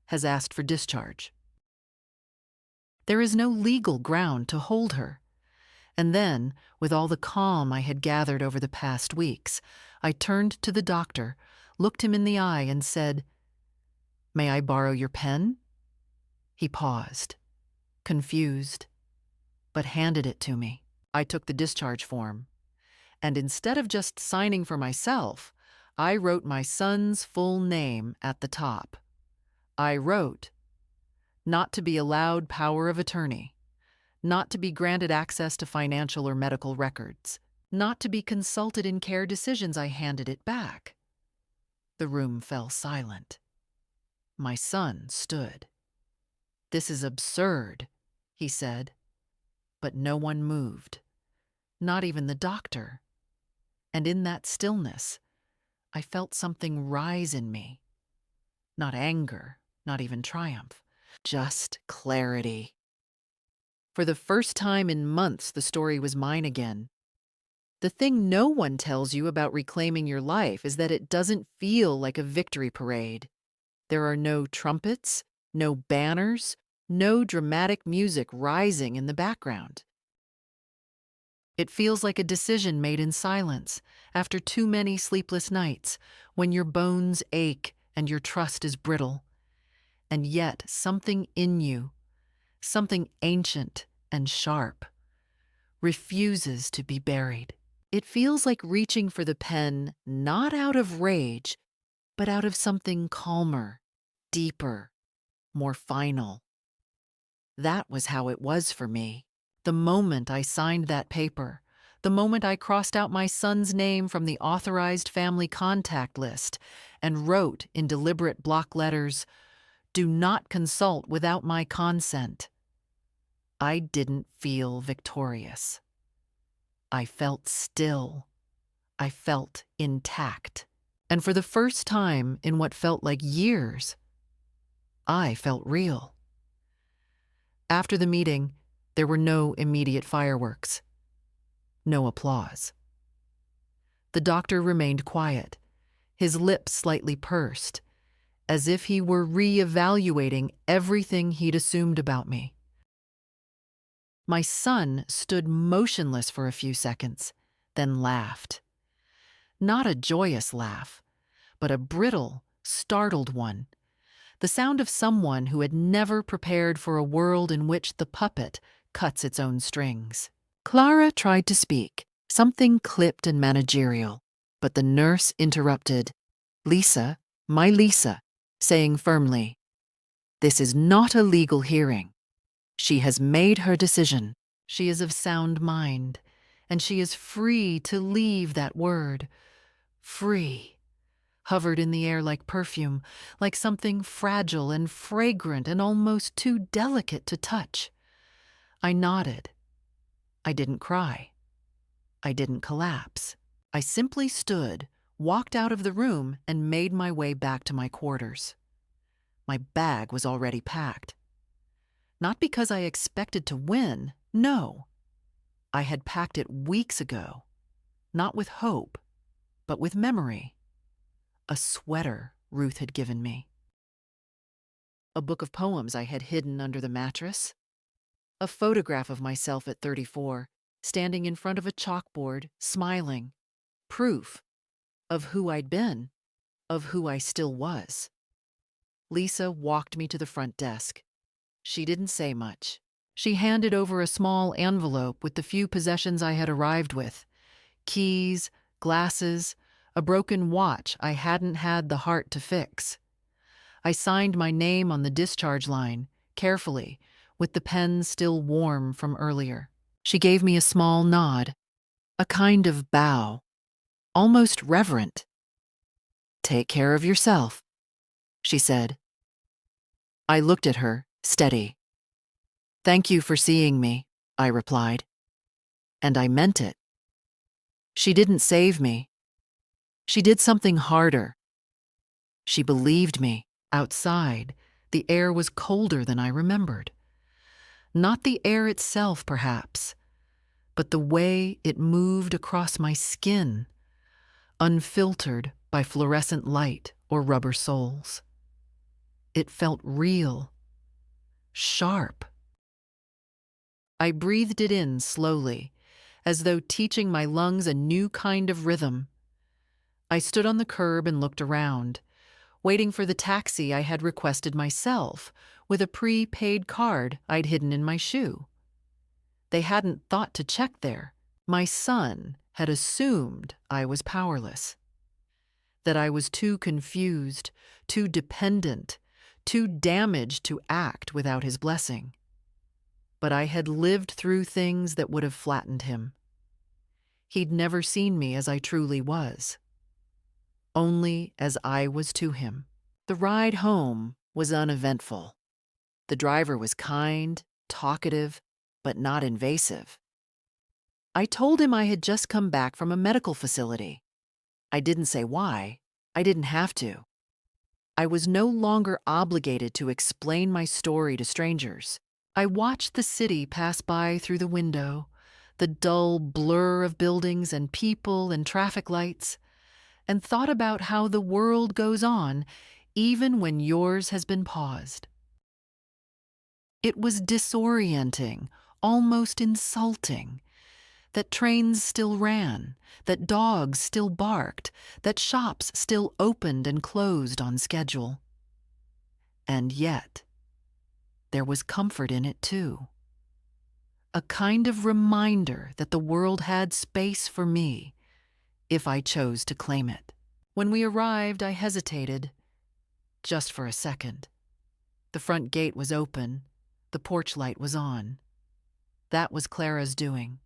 [SPEAKER 1] has asked for discharge. There is no legal ground to hold her." And then, with all the calm I had gathered over the past weeks, I turned to the doctor, looked him in the eye, and said, "May I borrow your pen?" He paused, confused, but handed it to me. I took the discharge form, and instead of just signing for myself, I wrote my son's full name at the top. I wrote, "Not to be allowed power of attorney, not to be granted access to financial or medical records, not to be consulted in care decisions." I handed it back. The room fell silent. My son stood. "This is absurd," he said, but no one moved, not even the doctor. And in that stillness, I felt something rise in me. Not anger, not even triumph, just clarity. For the first time in months, the story was mine again. The thing no one tells you about reclaiming your life is that it doesn't feel like a victory parade. There are no trumpets, no banners, no dramatic music rising in the background. It feels like a decision made in silence, after too many sleepless nights, when your bones ache and your trust is brittle. And yet something in you, something ancient and sharp, refuses to be buried. It feels like reaching for the pen not out of rage, but out of something calmer, deeper, more final. That was how it was for me. The moment I signed that paper, the moment I crossed out my son's name from the authorized family contact list and wrote in deliberate block letters, "Do not consult without my consent," I didn't feel victorious. I felt still. I felt intact. And for the first time in what felt like years, I felt real. After the meeting, there were no immediate fireworks, no applause. The doctor remained quiet, his lips slightly pursed, as if he were re-evaluating everything he'd assumed about me. My son stood motionless for a few seconds, then laughed. Not a joyous laugh, but a brittle, startled one. The sound of someone who had never prepared for a world in which the puppet cuts its own strings. Clara tried to speak, something clipped and managerial, but the nurse interrupted. "Lisa, my Lisa," saying firmly, "this is not a legal hearing. She has made her decision. She is of sound mind, and she is free to leave." That word, free, hovered in the air like perfume, like something fragile and fragrant and almost too delicate to touch. I nodded. I didn't cry. I didn't collapse. I simply stood, walked out of the room, and made my way back to my quarters. My bag was already packed. Not because I expected to win, no. I had packed it weeks ago, not with hope, but with memory. A sweater Ruth had given me. A book of poems I had hidden under the mattress. A photograph of myself at 34, standing in front of a chalkboard, smiling. Proof of who I'd been, of who I still was. Lisa walked me to the front desk. She didn't say much. She handed over a small envelope with the few possessions I had arrived with. Keys, glasses, a broken watch I hadn't had the heart to fix. I signed my name on the discharge line, carefully, with the pen still warm from earlier. She gave me a small nod, a kind of bow, almost reverent. "Take care of yourself," she said. I looked at her, steady. "Thank you for seeing me," I replied. And I meant it. She didn't save me. She did something harder. She believed me. Outside, the air was colder than I remembered. Not the air itself, perhaps, but the way it moved across my skin, unfiltered by fluorescent light or rubber soles. It felt real, sharp. I breathed it in slowly, as though teaching my lungs a new kind of rhythm. I stood on the curb and looked around, waiting for the taxi I had requested myself, with a prepaid card I'd hidden in my shoe. They hadn't thought to check there. My son had assumed I was powerless, that I was too confused, too dependent, too damaged to act without his blessing. But I had lived through things that would have flattened him. He'd never seen me as I truly was, only as I was to him. The ride home was uneventful. The driver was kind, talkative, but not invasive. I told him I had just come back from a medical facility. I didn't say why. I didn't have to. I was no longer obligated to explain my story to strangers. I watched the city pass by through the window, the dull blur of buildings and people and traffic lights, and thought about how the world goes on even when yours has been paused. It was disorienting, almost insulting, that trains still ran, that dogs still barked, that shops still opened and closed on schedule. And yet, there was comfort in it too. a kind of reminder that the world had space for me if I chose to claim it. When we arrived, I hesitated, just for a second. The front gate was open, the porch light was on. That was Clara's doing,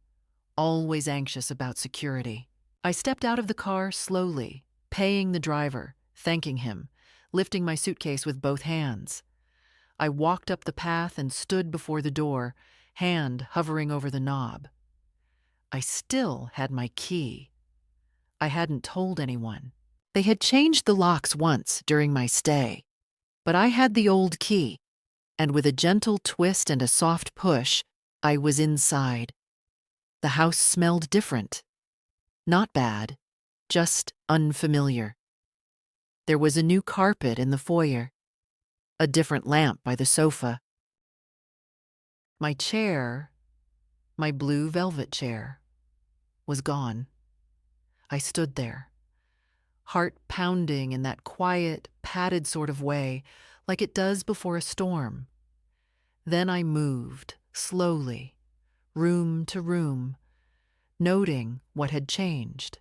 [SPEAKER 1] always anxious about security. I stepped out of the car slowly, paying the driver, thanking him, lifting my suitcase with both hands. I walked up the path and stood before the door, hand hovering over the knob. I still had my key. I hadn't told anyone. They had changed the locks once during my stay, but I had the old key, and with a gentle twist and a soft push, I was inside. The house smelled different. Not bad, just unfamiliar. There was a new carpet in the foyer, a different lamp by the sofa. My chair, my blue velvet chair, was gone. I stood there, heart pounding in that quiet, padded sort of way, like it does before a storm. Then I moved, slowly, room to room, noting what had changed.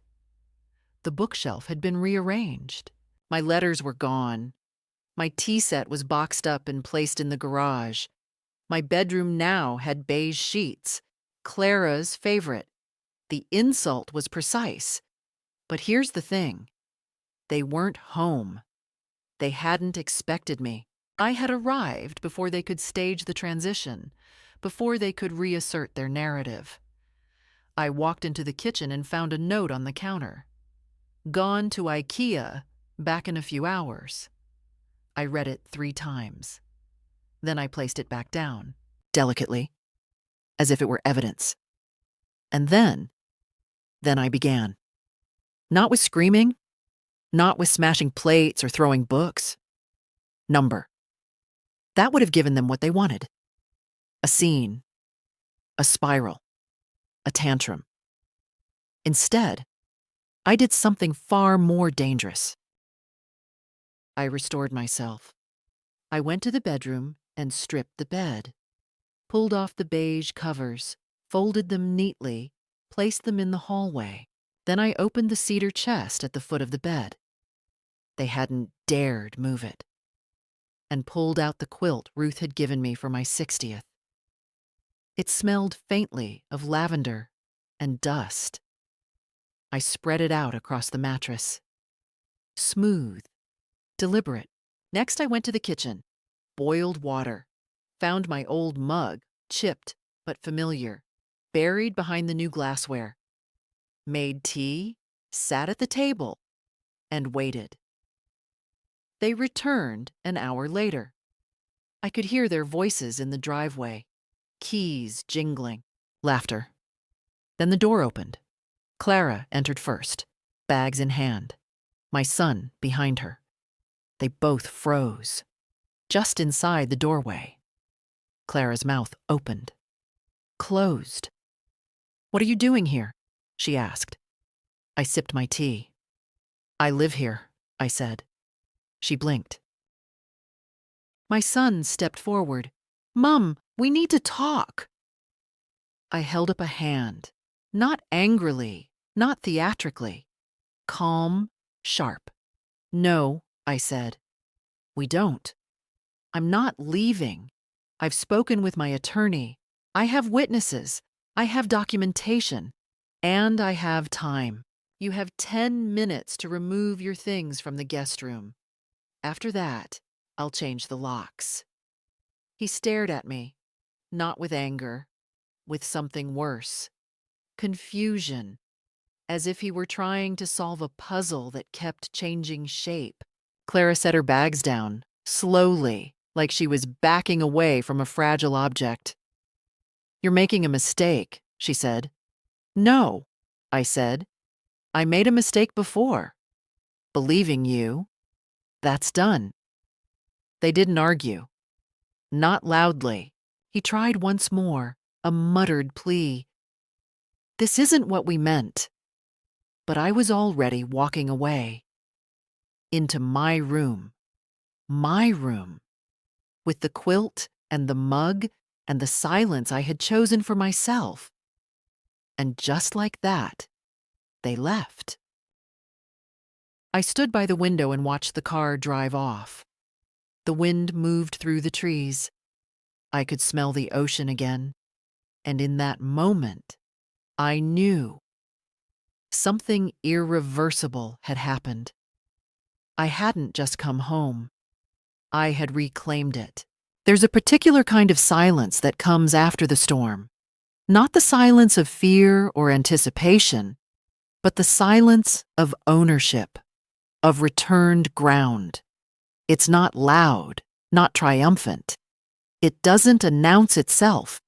[SPEAKER 1] The bookshelf had been rearranged. My letters were gone. My tea set was boxed up and placed in the garage. My bedroom now had beige sheets, Clara's favorite. The insult was precise. But here's the thing. They weren't home. They hadn't expected me. I had arrived before they could stage the transition, before they could reassert their narrative. I walked into the kitchen and found a note on the counter. Gone to IKEA, back in a few hours. I read it 3 times. Then I placed it back down, delicately, as if it were evidence. And then I began. Not with screaming, not with smashing plates or throwing books. Number. That would have given them what they wanted. A scene, a spiral, a tantrum. Instead, I did something far more dangerous. I restored myself. I went to the bedroom and stripped the bed, pulled off the beige covers, folded them neatly, placed them in the hallway. Then I opened the cedar chest at the foot of the bed. They hadn't dared move it. And pulled out the quilt Ruth had given me for my 60th. It smelled faintly of lavender and dust. I spread it out across the mattress. Smooth, deliberate. Next I went to the kitchen, boiled water, found my old mug, chipped but familiar, buried behind the new glassware. Made tea, sat at the table, and waited. They returned an hour later. I could hear their voices in the driveway, keys jingling, laughter. Then the door opened. Clara entered first, bags in hand, my son behind her. They both froze, just inside the doorway. Clara's mouth opened, closed. "What are you doing here?" she asked. I sipped my tea. "I live here," I said. She blinked. My son stepped forward. "Mom, we need to talk." I held up a hand, not angrily, not theatrically. Calm, sharp. "No," I said. "We don't. I'm not leaving. I've spoken with my attorney. I have witnesses. I have documentation. And I have time. You have 10 minutes to remove your things from the guest room. After that, I'll change the locks." He stared at me, not with anger, with something worse. Confusion, as if he were trying to solve a puzzle that kept changing shape. Clara set her bags down, slowly, like she was backing away from a fragile object. "You're making a mistake," she said. "No," I said. "I made a mistake before. Believing you. That's done." They didn't argue. Not loudly. He tried once more, a muttered plea. "This isn't what we meant." But I was already walking away. Into my room. My room. With the quilt and the mug and the silence I had chosen for myself. And just like that, they left. I stood by the window and watched the car drive off. The wind moved through the trees. I could smell the ocean again, and in that moment, I knew something irreversible had happened. I hadn't just come home. I had reclaimed it. There's a particular kind of silence that comes after the storm. Not the silence of fear or anticipation, but the silence of ownership, of returned ground. It's not loud, not triumphant. It doesn't announce itself.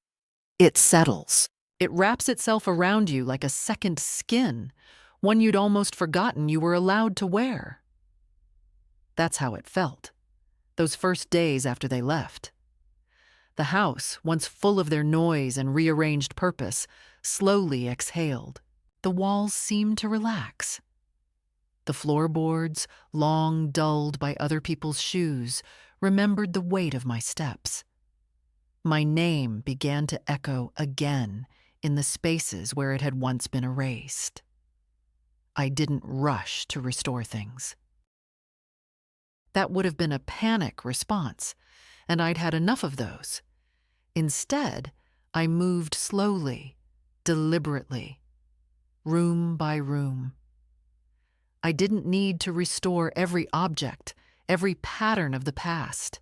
[SPEAKER 1] It settles. It wraps itself around you like a second skin, one you'd almost forgotten you were allowed to wear. That's how it felt, those first days after they left. The house, once full of their noise and rearranged purpose, slowly exhaled. The walls seemed to relax. The floorboards, long dulled by other people's shoes, remembered the weight of my steps. My name began to echo again in the spaces where it had once been erased. I didn't rush to restore things. That would have been a panic response, and I'd had enough of those. Instead, I moved slowly, deliberately, room by room. I didn't need to restore every object, every pattern of the past.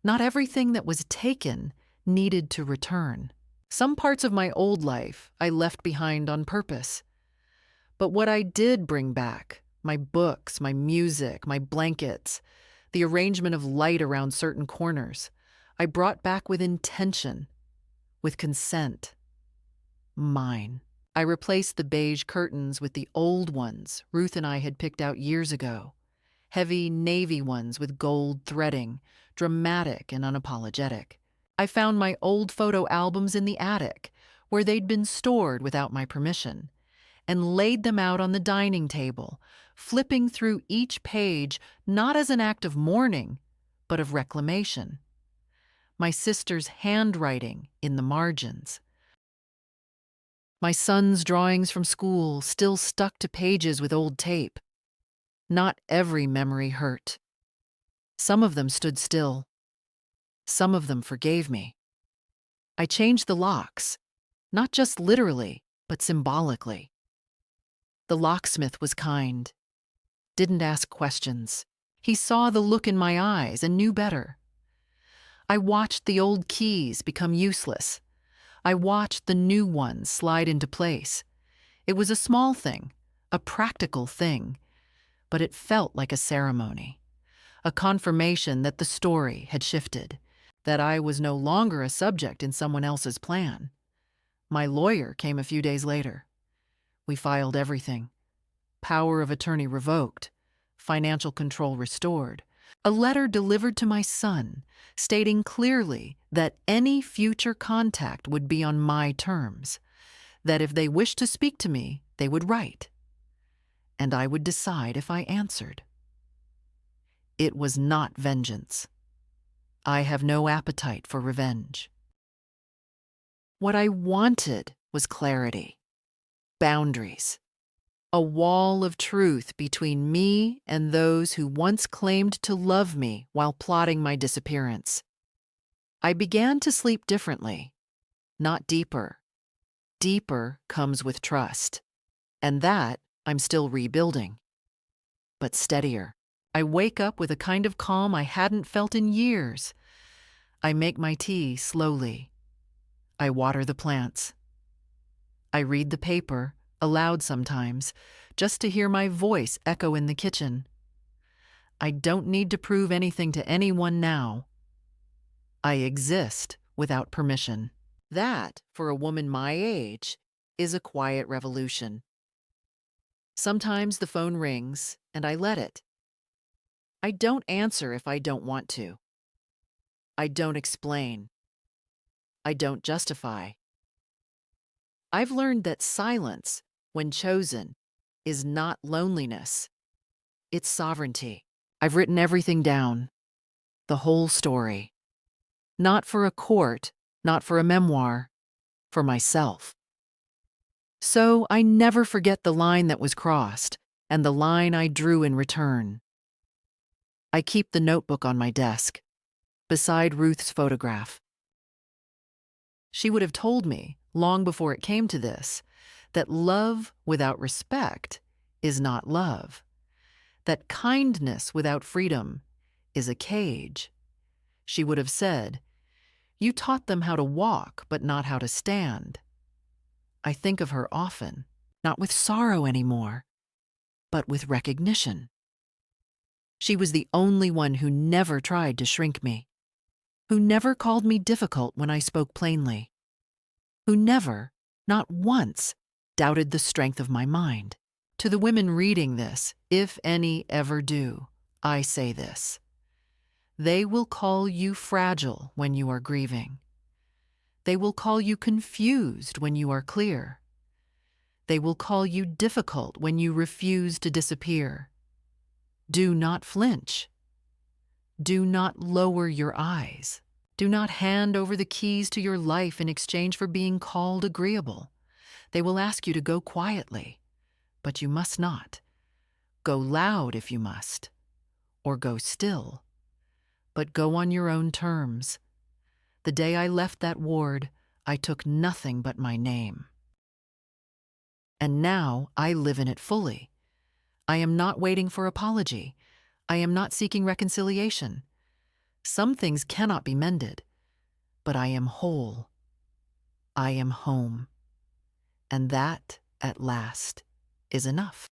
[SPEAKER 1] Not everything that was taken needed to return. Some parts of my old life I left behind on purpose. But what I did bring back, my books, my music, my blankets, the arrangement of light around certain corners, I brought back with intention, with consent. Mine. I replaced the beige curtains with the old ones Ruth and I had picked out years ago. Heavy navy ones with gold threading, dramatic and unapologetic. I found my old photo albums in the attic, where they'd been stored without my permission, and laid them out on the dining table, flipping through each page not as an act of mourning, but of reclamation. My sister's handwriting in the margins. My son's drawings from school still stuck to pages with old tape. Not every memory hurt. Some of them stood still. Some of them forgave me. I changed the locks, not just literally, but symbolically. The locksmith was kind, didn't ask questions. He saw the look in my eyes and knew better. I watched the old keys become useless. I watched the new ones slide into place. It was a small thing, a practical thing, but it felt like a ceremony, a confirmation that the story had shifted, that I was no longer a subject in someone else's plan. My lawyer came a few days later. We filed everything. Power of attorney revoked, financial control restored, a letter delivered to my son stating clearly that any future contact would be on my terms, that if they wished to speak to me, they would write, and I would decide if I answered. It was not vengeance. I have no appetite for revenge. What I wanted was clarity, boundaries, a wall of truth between me and those who once claimed to love me while plotting my disappearance. I began to sleep differently, not deeper. Deeper comes with trust, and that I'm still rebuilding. But steadier. I wake up with a kind of calm I hadn't felt in years. I make my tea slowly. I water the plants. I read the paper, aloud sometimes, just to hear my voice echo in the kitchen. I don't need to prove anything to anyone now. I exist without permission. That, for a woman my age, is a quiet revolution. Sometimes the phone rings, and I let it. I don't answer if I don't want to. I don't explain. I don't justify. I've learned that silence, when chosen, is not loneliness. It's sovereignty. I've written everything down, the whole story. Not for a court, not for a memoir, for myself. So I never forget the line that was crossed and the line I drew in return. I keep the notebook on my desk, beside Ruth's photograph. She would have told me, long before it came to this, that love without respect is not love, that kindness without freedom is a cage. She would have said, "You taught them how to walk, but not how to stand." I think of her often, not with sorrow anymore, but with recognition. She was the only one who never tried to shrink me, who never called me difficult when I spoke plainly, who never, not once, doubted the strength of my mind. To the women reading this, if any ever do, I say this: they will call you fragile when you are grieving. They will call you confused when you are clear. They will call you difficult when you refuse to disappear. Do not flinch. Do not lower your eyes. Do not hand over the keys to your life in exchange for being called agreeable. They will ask you to go quietly, but you must not. Go loud if you must, or go still, but go on your own terms. The day I left that ward, I took nothing but my name. And now I live in it fully. I am not waiting for apology. I am not seeking reconciliation. Some things cannot be mended, but I am whole. I am home. And that, at last, is enough.